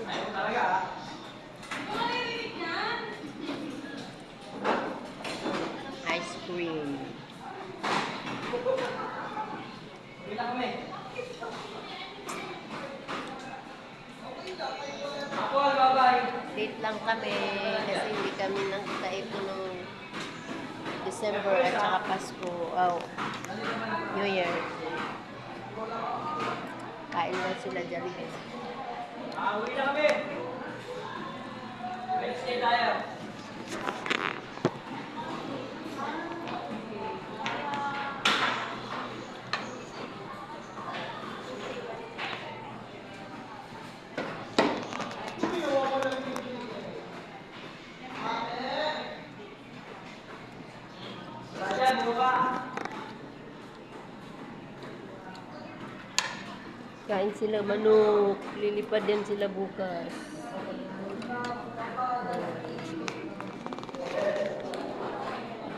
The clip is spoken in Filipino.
Ayun talaga ah. Ice cream. Uwi na kami. Ako, bye-bye. Late lang kami kasi hindi kami nakita ito nung December at saka Pasko. Oh, New Year. Kain lang sila Jollibee. Uwi na kami. Wednesday tayo. Raja, buka. Kain sila manok. Lilipad din sila bukas.